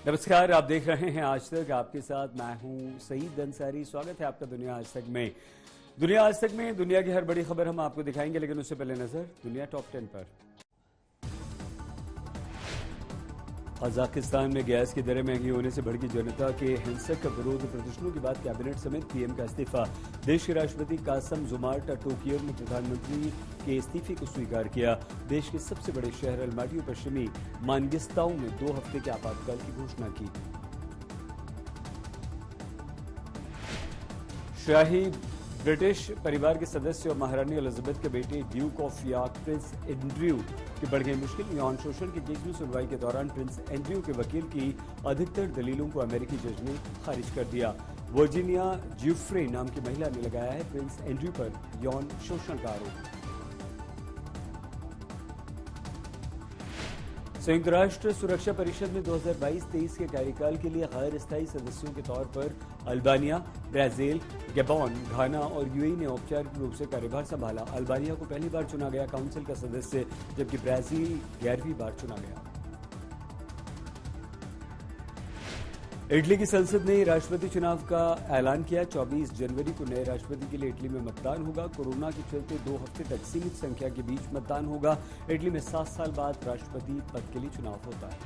नमस्कार, आप देख रहे हैं आज तक। आपके साथ मैं हूं सईद अंसारी। स्वागत है आपका दुनिया आज तक में। दुनिया आज तक में दुनिया की हर बड़ी खबर हम आपको दिखाएंगे, लेकिन उससे पहले नजर दुनिया टॉप 10 पर। कजाकिस्तान में गैस की दरें महंगी होने से भड़की जनता के हिंसक विरोध प्रदर्शनों के बाद कैबिनेट समेत पीएम का इस्तीफा। देश के राष्ट्रपति कासम जुमार्ट टोकियो में प्रधानमंत्री के इस्तीफे को स्वीकार किया। देश के सबसे बड़े शहर अलमाटी और पश्चिमी मानगिस्ताओं में 2 हफ्ते के आपातकाल की घोषणा की। शाही ब्रिटिश परिवार के सदस्य और महारानी एलिजाबेथ के बेटे Duke of York Prince Andrew की बढ़ गई मुश्किल। यौन शोषण के केस में सुनवाई के दौरान प्रिंस एंड्रयू के वकील की अधिकतर दलीलों को अमेरिकी जज ने खारिज कर दिया। वर्जीनिया ज्यूफ्रे नाम की महिला ने लगाया है प्रिंस एंड्रयू पर यौन शोषण का आरोप। संयुक्त राष्ट्र सुरक्षा परिषद में 2022-23 के कार्यकाल के लिए गैर स्थायी सदस्यों के तौर पर अल्बानिया, ब्राजील, गैबोन, घाना और यूएई ने औपचारिक रूप से कार्यभार संभाला। अल्बानिया को पहली बार चुना गया काउंसिल का सदस्य, जबकि ब्राजील 11वीं बार चुना गया। इटली की संसद ने राष्ट्रपति चुनाव का ऐलान किया। 24 जनवरी को नए राष्ट्रपति के लिए इटली में मतदान होगा। कोरोना के चलते 2 हफ्ते तक सीमित संख्या के बीच मतदान होगा। इटली में 7 साल बाद राष्ट्रपति पद के लिए चुनाव होता है।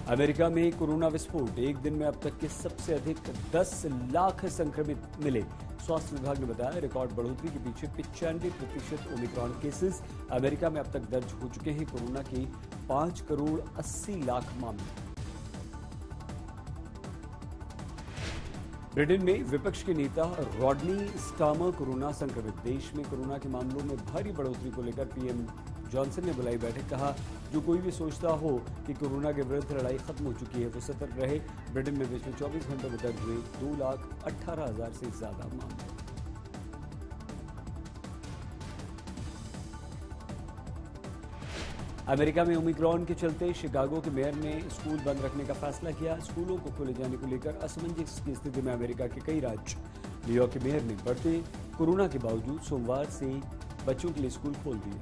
अमेरिका में कोरोना विस्फोट। एक दिन में अब तक के सबसे अधिक 10 लाख संक्रमित मिले। स्वास्थ्य विभाग ने बताया रिकॉर्ड बढ़ोतरी के पीछे 95% ओमिक्रॉन केसेस। अमेरिका में अब तक दर्ज हो चुके हैं कोरोना के 5 करोड़ 80 लाख मामले। ब्रिटेन में विपक्ष के नेता रॉडनी स्टामर कोरोना संक्रमित। देश में कोरोना के मामलों में भारी बढ़ोतरी को लेकर पीएम जॉनसन ने बुलाई बैठक। कहा जो कोई भी सोचता हो कि कोरोना के विरुद्ध लड़ाई खत्म हो चुकी है वो सतर्क रहे। ब्रिटेन में पिछले 24 घंटों में दर्ज हुए 2,18,000 से ज्यादा मामले। अमेरिका में ओमिक्रॉन के चलते शिकागो के मेयर ने स्कूल बंद रखने का फैसला किया। स्कूलों को खोले जाने को लेकर असमंजस की स्थिति में अमेरिका के कई राज्य। न्यूयॉर्क के मेयर ने बढ़ते कोरोना के बावजूद सोमवार से बच्चों के लिए स्कूल खोल दिए।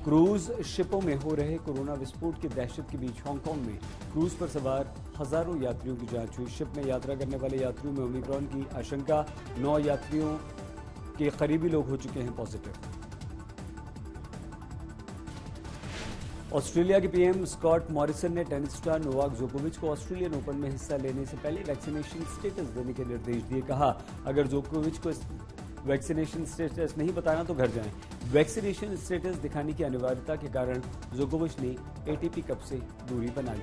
क्रूज शिपों में हो रहे कोरोना विस्फोट की दहशत के बीच हांगकांग में क्रूज पर सवार हजारों यात्रियों की जांच हुई। शिप में यात्रा करने वाले यात्रियों में ओमिक्रॉन की आशंका। 9 यात्रियों के करीबी लोग हो चुके हैं पॉजिटिव। ऑस्ट्रेलिया के पीएम स्कॉट मॉरिसन ने टेनिस स्टार नोवाक जोकोविच को ऑस्ट्रेलियन ओपन में हिस्सा लेने से पहले वैक्सीनेशन स्टेटस देने के निर्देश दिए। कहा अगर जोकोविच को वैक्सीनेशन स्टेटस नहीं बताना तो घर जाएं। वैक्सीनेशन स्टेटस दिखाने की अनिवार्यता के कारण जोकोविच ने एटीपी कप से दूरी बनाई।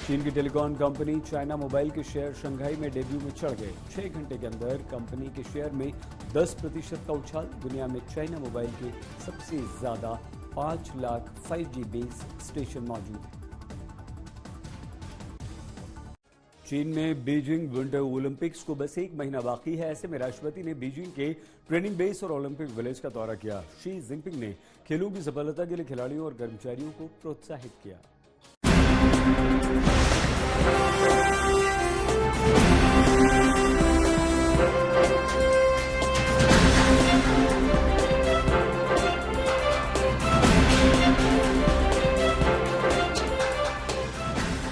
चीन की टेलीकॉम कंपनी चाइना मोबाइल के शेयर शंघाई में डेब्यू में चढ़ गए। 6 घंटे के अंदर कंपनी के शेयर में 10% का उछाल। दुनिया में चाइना मोबाइल के सबसे ज्यादा 5 लाख 5G बेस स्टेशन मौजूद हैं। चीन में बीजिंग विंटर ओलंपिक्स को बस 1 महीना बाकी है। ऐसे में राष्ट्रपति ने बीजिंग के ट्रेनिंग बेस और ओलंपिक विलेज का दौरा किया। शी जिनपिंग ने खेलों की सफलता के लिए खिलाड़ियों और कर्मचारियों को प्रोत्साहित किया।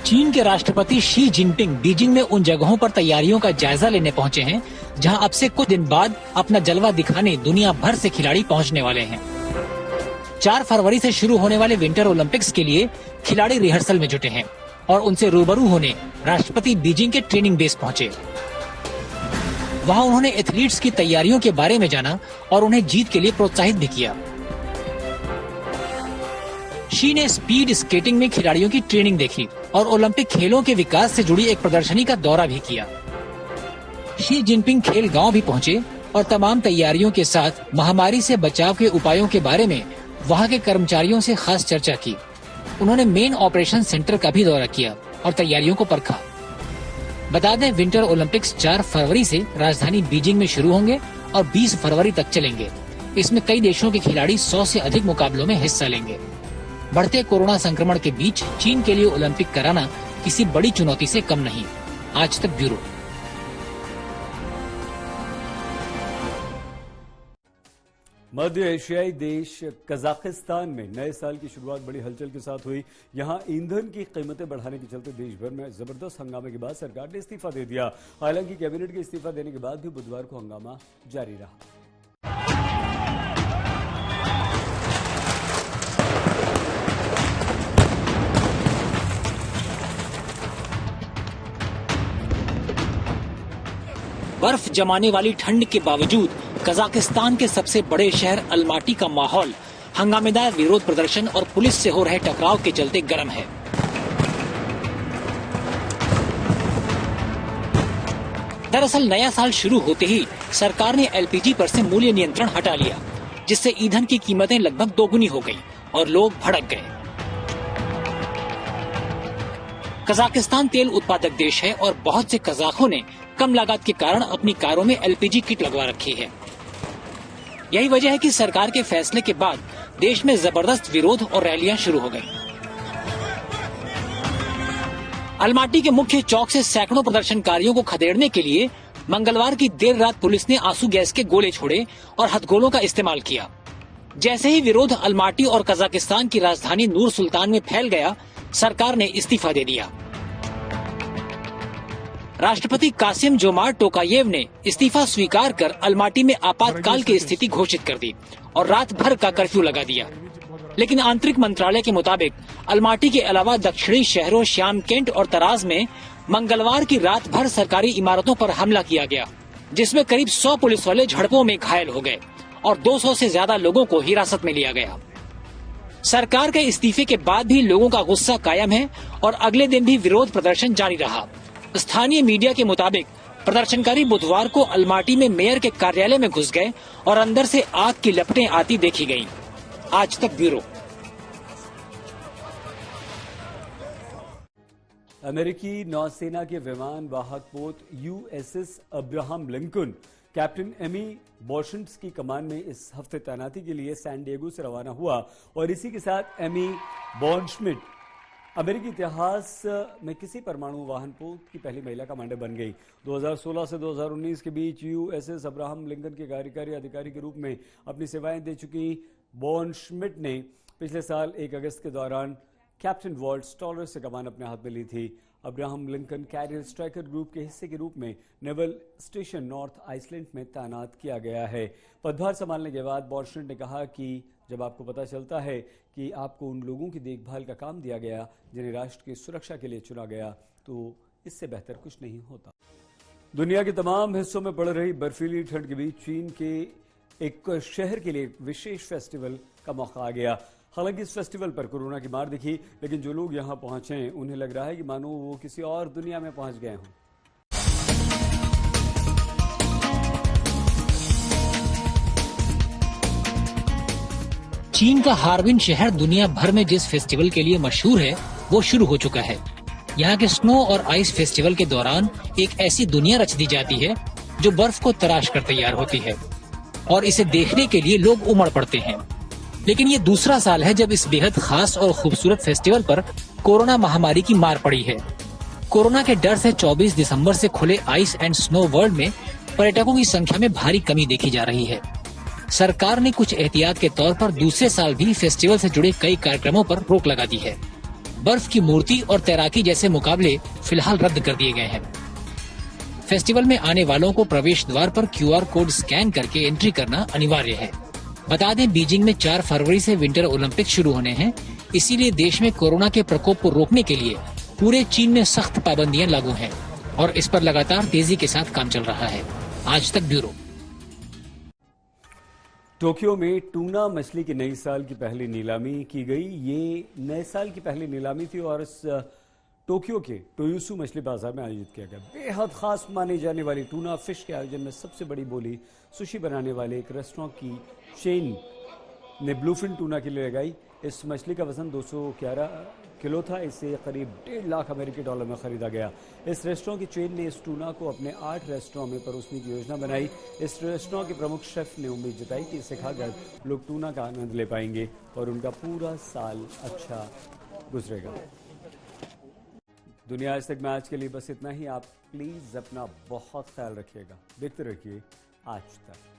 चीन के राष्ट्रपति शी जिनपिंग बीजिंग में उन जगहों पर तैयारियों का जायजा लेने पहुंचे हैं जहां अब से कुछ दिन बाद अपना जलवा दिखाने दुनिया भर से खिलाड़ी पहुंचने वाले हैं। 4 फरवरी से शुरू होने वाले विंटर ओलंपिक्स के लिए खिलाड़ी रिहर्सल में जुटे हैं और उनसे रूबरू होने राष्ट्रपति बीजिंग के ट्रेनिंग बेस पहुंचे। वहां उन्होंने एथलीट्स की तैयारियों के बारे में जाना और उन्हें जीत के लिए प्रोत्साहित भी किया। शी ने स्पीड स्केटिंग में खिलाड़ियों की ट्रेनिंग देखी और ओलंपिक खेलों के विकास से जुड़ी एक प्रदर्शनी का दौरा भी किया। शी जिनपिंग खेल गांव भी पहुंचे और तमाम तैयारियों के साथ महामारी से बचाव के उपायों के बारे में वहां के कर्मचारियों से खास चर्चा की। उन्होंने मेन ऑपरेशन सेंटर का भी दौरा किया और तैयारियों को परखा। बता दें विंटर ओलंपिक्स 4 फरवरी से राजधानी बीजिंग में शुरू होंगे और 20 फरवरी तक चलेंगे। इसमें कई देशों के खिलाड़ी 100 से अधिक मुकाबलों में हिस्सा लेंगे। बढ़ते कोरोना संक्रमण के बीच चीन के लिए ओलंपिक कराना किसी बड़ी चुनौती से कम नहीं। आज तक ब्यूरो। मध्य एशियाई देश कजाकिस्तान में नए साल की शुरुआत बड़ी हलचल के साथ हुई। यहां ईंधन की कीमतें बढ़ाने के चलते देश भर में जबरदस्त हंगामे के बाद सरकार ने इस्तीफा दे दिया। हालांकि कैबिनेट के इस्तीफा देने के बाद भी बुधवार को हंगामा जारी रहा। बर्फ जमाने वाली ठंड के बावजूद कजाकिस्तान के सबसे बड़े शहर अलमाटी का माहौल हंगामेदार विरोध प्रदर्शन और पुलिस से हो रहे टकराव के चलते गर्म है। दरअसल नया साल शुरू होते ही सरकार ने एलपीजी पर से मूल्य नियंत्रण हटा लिया, जिससे ईंधन की कीमतें लगभग दोगुनी हो गई और लोग भड़क गए। कजाकिस्तान तेल उत्पादक देश है और बहुत से कजाकों ने कम लागत के कारण अपनी कारों में एलपीजी किट लगवा रखी है। यही वजह है कि सरकार के फैसले के बाद देश में जबरदस्त विरोध और रैलियां शुरू हो गईं। अलमाटी के मुख्य चौक से सैकड़ों प्रदर्शनकारियों को खदेड़ने के लिए मंगलवार की देर रात पुलिस ने आंसू गैस के गोले छोड़े और हथगोलों का इस्तेमाल किया। जैसे ही विरोध अलमाटी और कजाकिस्तान की राजधानी नूर सुल्तान में फैल गया, सरकार ने इस्तीफा दे दिया। राष्ट्रपति कासिम जोमार्ट टोकायेव ने इस्तीफा स्वीकार कर अलमाटी में आपातकाल की स्थिति घोषित कर दी और रात भर का कर्फ्यू लगा दिया। लेकिन आंतरिक मंत्रालय के मुताबिक अलमाटी के अलावा दक्षिणी शहरों श्यामकेंट और तराज में मंगलवार की रात भर सरकारी इमारतों पर हमला किया गया, जिसमें करीब 100 पुलिस वाले झड़पों में घायल हो गए और 200 से ज्यादा लोगों को हिरासत में लिया गया। सरकार के इस्तीफे के बाद भी लोगों का गुस्सा कायम है और अगले दिन भी विरोध प्रदर्शन जारी रहा। स्थानीय मीडिया के मुताबिक प्रदर्शनकारी बुधवार को अलमाटी में मेयर के कार्यालय में घुस गए और अंदर से आग की लपटें आती देखी गईं। आज तक ब्यूरो। अमेरिकी नौसेना के विमान वाहक पोत USS Abraham Lincoln captain Amy बॉशंट्स की कमान में इस हफ्ते तैनाती के लिए सैन डिएगो से रवाना हुआ और इसी के साथ एमी बॉन्डश्मिट अमेरिकी इतिहास में किसी परमाणु वाहन पोत की पहली महिला कमांडर बन गई। 2016 से 2019 के बीच यूएसएस अब्राहम लिंकन के कार्यकारी अधिकारी के रूप में अपनी सेवाएं दे चुकी बॉन्डश्मिट ने पिछले साल 1 अगस्त के दौरान कैप्टन वॉल्ट स्टॉलर से कमान अपने हाथ में ली थी। Abraham Lincoln carrier striker group के हिस्से के रूप में नेवल स्टेशन नॉर्थ आइसलैंड में तैनात किया गया है। पदभार संभालने के बाद बॉन्डश्मिट ने कहा कि जब आपको पता चलता है कि आपको उन लोगों की देखभाल का काम दिया गया जिन्हें राष्ट्र की सुरक्षा के लिए चुना गया, तो इससे बेहतर कुछ नहीं होता। दुनिया के तमाम हिस्सों में पड़ रही बर्फीली ठंड के बीच चीन के एक शहर के लिए विशेष फेस्टिवल का मौका आ गया। हालांकि इस फेस्टिवल पर कोरोना की मार दिखी, लेकिन जो लोग यहां पहुंचे उन्हें लग रहा है कि मानो वो किसी और दुनिया में पहुंच गए हों। चीन का हार्बिन शहर दुनिया भर में जिस फेस्टिवल के लिए मशहूर है वो शुरू हो चुका है। यहाँ के स्नो और आइस फेस्टिवल के दौरान एक ऐसी दुनिया रच दी जाती है जो बर्फ को तराश कर तैयार होती है और इसे देखने के लिए लोग उमड़ पड़ते हैं। लेकिन ये दूसरा साल है जब इस बेहद खास और खूबसूरत फेस्टिवल पर कोरोना महामारी की मार पड़ी है। कोरोना के डर से 24 दिसंबर से खुले आइस एंड स्नो वर्ल्ड में पर्यटकों की संख्या में भारी कमी देखी जा रही है। सरकार ने कुछ एहतियात के तौर पर दूसरे साल भी फेस्टिवल से जुड़े कई कार्यक्रमों पर रोक लगा दी है। बर्फ की मूर्ति और तैराकी जैसे मुकाबले फिलहाल रद्द कर दिए गए हैं। फेस्टिवल में आने वालों को प्रवेश द्वार पर QR कोड स्कैन करके एंट्री करना अनिवार्य है। बता दें, बीजिंग में 4 फरवरी से विंटर ओलंपिक शुरू होने हैं, इसीलिए देश में कोरोना के प्रकोप को रोकने के लिए पूरे चीन में सख्त पाबंदियां लागू हैं और इस पर लगातार तेजी के साथ काम चल रहा है। आज तक ब्यूरो। टोक्यो में टूना मछली की नई साल की पहली नीलामी की गई। ये नए साल की पहली नीलामी थी और इस टोक्यो के टोयुसु मछली बाजार में आयोजित किया गया। बेहद खास मानी जाने वाली टूना फिश के आयोजन में सबसे बड़ी बोली सुशी बनाने वाले एक रेस्टोरेंट की चेन ने ब्लूफिन टूना के लिए लगाई। इस मछली का वजन 211 किलो था। इसे करीब $1.5 लाख अमेरिकी डॉलर में खरीदा गया। इस रेस्टोरेंट की चेन ने इस टूना को अपने 8 रेस्टोरेंट में परोसने की योजना बनाई। इस रेस्टोरेंट के प्रमुख शेफ ने उम्मीद जताई कि इसे खाकर लोग टूना का आनंद ले पाएंगे और उनका पूरा साल अच्छा गुजरेगा। दुनिया आज तक में आज के लिए बस इतना ही। आप प्लीज अपना बहुत ख्याल रखिएगा। देखते रहिए आज तक।